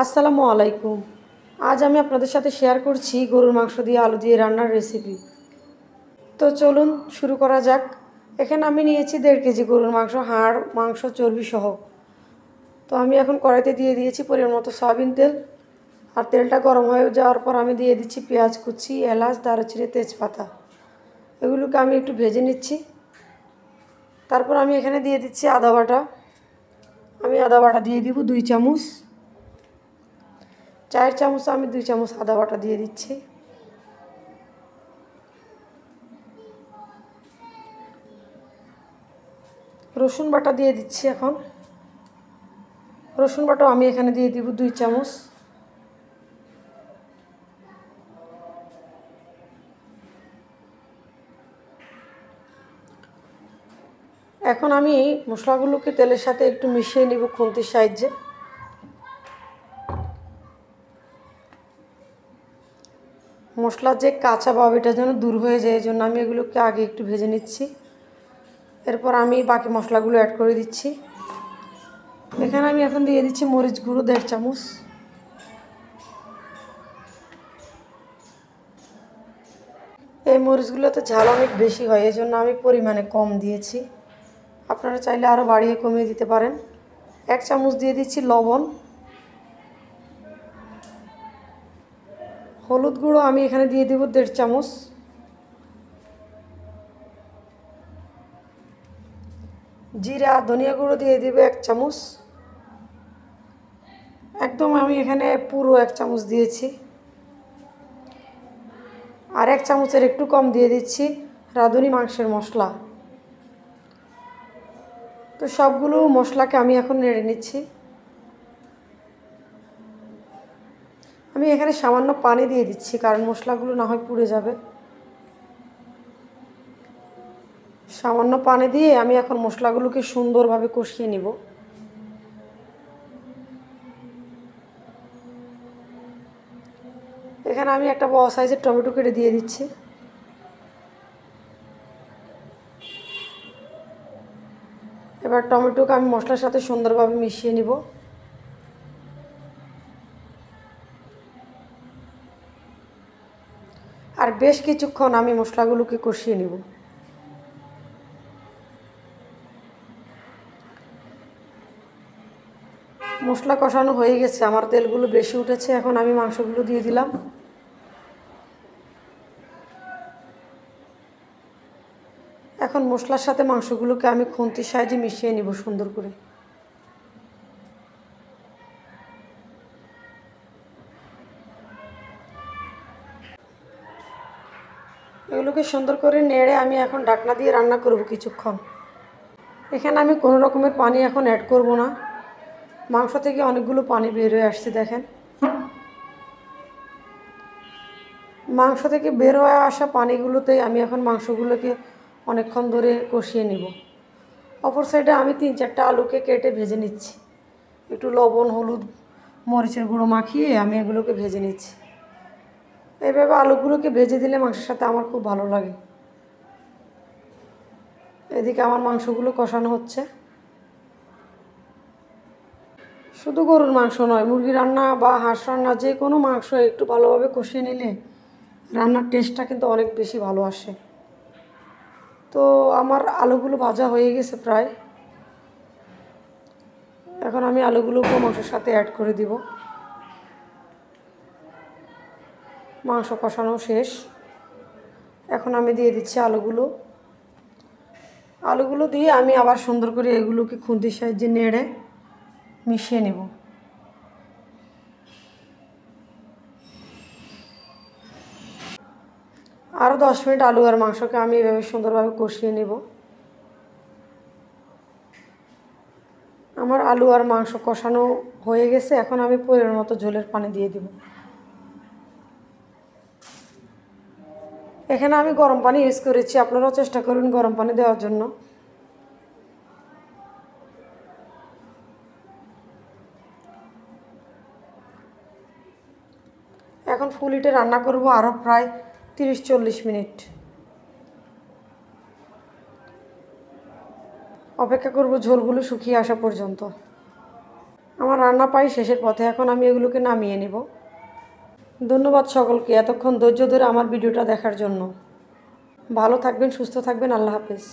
আসসালামু আলাইকুম। আজ আমি আপনাদের সাথে শেয়ার করছি গরুর মাংস দিয়ে আলু দিয়ে রান্নার রেসিপি। তো চলুন শুরু করা যাক। এখানে আমি নিয়েছি 1.5 কেজি গরুর মাংস, হাড় মাংস চর্বি সহ। তো আমি এখন কড়াইতে দিয়ে দিয়েছি পরিমাণ মতো সয়াবিন তেল। আর তেলটা গরম হয়ে যাওয়ার পর আমি দিয়ে দিচ্ছি পেঁয়াজ কুচি, এলাচ, দারুচিনি, তেজপাতা। এগুলোকে আমি একটু ভেজে নিচ্ছি। তারপর আমি এখানে দিয়ে দিচ্ছি আদা বাটা। আমি আদা বাটা দিয়ে দিব 2 চামচ। 4 চামচ আমি 2 চামচ আদা বাটা দিয়ে দিচ্ছি। রসুন বাটা দিয়ে দিচ্ছি এখন। রসুন বাটা আমি এখানে দিয়ে দিব 2 চামচ। এখন আমি মশলাগুলোকে তেলের সাথে একটু মিশিয়ে নিব খুন্তির সাহায্যে। মশলার যে কাঁচা ভাব এটা যেন দূর হয়ে যায়, এই জন্য আমি এগুলোকে আগে একটু ভেজে নিচ্ছি। এরপর আমি বাকি মশলাগুলো অ্যাড করে দিচ্ছি। এখানে আমি এখন দিয়ে দিচ্ছি মরিচ গুঁড়ো 1.5 চামচ। এই মরিচগুলোতে ঝাল অনেক বেশি হয়, এই জন্য আমি পরিমাণে কম দিয়েছি। আপনারা চাইলে আরও বাড়িয়ে কমিয়ে দিতে পারেন। 1 চামচ দিয়ে দিচ্ছি লবণ। হলুদ গুঁড়ো আমি এখানে দিয়ে দেব 1.5 চামচ। জিরা ধনিয়া গুঁড়ো দিয়ে দেব 1 চামচ। একদম আমি এখানে পুরো 1 চামচ দিয়েছি। আর 1 চামচের একটু কম দিয়ে দিচ্ছি রাঁধুনি মাংসের মশলা। তো সবগুলো মশলাকে আমি এখন নেড়ে নিচ্ছি। আমি এখানে সামান্য পানি দিয়ে দিচ্ছি, কারণ মশলাগুলো না হয় পুড়ে যাবে। সামান্য পানি দিয়ে আমি এখন মশলাগুলোকে সুন্দরভাবে কষিয়ে নিব। এখানে আমি একটা বড় সাইজের টমেটো কেটে দিয়ে দিচ্ছি। এবার টমেটোকে আমি মশলার সাথে সুন্দরভাবে মিশিয়ে নিব। আর বেশ কিছুক্ষণ আমি মশলাগুলোকে কষিয়ে নিব। মশলা কষানো হয়ে গেছে, আমার তেলগুলো বেশি উঠেছে। এখন আমি মাংসগুলো দিয়ে দিলাম। এখন মশলার সাথে মাংসগুলোকে আমি খুন্তির সাহায্যে মিশিয়ে নিব সুন্দর করে। এগুলোকে সুন্দর করে নেড়ে আমি এখন ঢাকনা দিয়ে রান্না করব কিছুক্ষণ। এখানে আমি কোনো রকমের পানি এখন অ্যাড করব না। মাংস থেকে অনেকগুলো পানি বের হয়ে আসছে, দেখেন। মাংস থেকে বের হয়ে আসা পানিগুলোতেই আমি এখন মাংসগুলোকে অনেকক্ষণ ধরে কষিয়ে নিব। অপর সাইডে আমি 3-4টা আলুকে কেটে ভেজে নিচ্ছি। একটু লবণ, হলুদ, মরিচের গুঁড়ো মাখিয়ে আমি এগুলোকে ভেজে নিচ্ছি। এইভাবে আলুগুলোকে ভেজে দিলে মাংসের সাথে আমার খুব ভালো লাগে। এদিকে আমার মাংসগুলো কষানো হচ্ছে। শুধু গরুর মাংস নয়, মুরগি রান্না বা হাঁস রান্না, যে কোনো মাংস একটু ভালোভাবে কষিয়ে নিলে রান্নার টেস্টটা কিন্তু অনেক বেশি ভালো আসে। তো আমার আলুগুলো ভাজা হয়ে গেছে প্রায়। এখন আমি আলুগুলোকে মাংসের সাথে অ্যাড করে দিব। মাংস কষানো শেষ। এখন আমি দিয়ে দিচ্ছি আলুগুলো দিয়ে আমি আবার সুন্দর করে এগুলোকে খুন্তির সাহায্যে নেড়ে মিশিয়ে নেব। আরও 10 মিনিট আলু আর মাংসকে আমি এভাবে সুন্দরভাবে কষিয়ে নেব। আমার আলু আর মাংস কষানো হয়ে গেছে। এখন আমি পরিমাণ মতো ঝোলের পানি দিয়ে দিব। এখানে আমি গরম পানি ইউজ করেছি, আপনারাও চেষ্টা করুন গরম পানি দেওয়ার জন্য। এখন ফুল হিটে রান্না করব আরও প্রায় 30-40 মিনিট। অপেক্ষা করব ঝোলগুলো শুকিয়ে আসা পর্যন্ত। আমার রান্না প্রায় শেষের পথে, এখন আমি এগুলোকে নামিয়ে নেব। ধন্যবাদ সকলকে এতক্ষণ ধৈর্য ধরে আমার ভিডিওটা দেখার জন্য। ভালো থাকবেন, সুস্থ থাকবেন, আল্লাহ হাফেজ।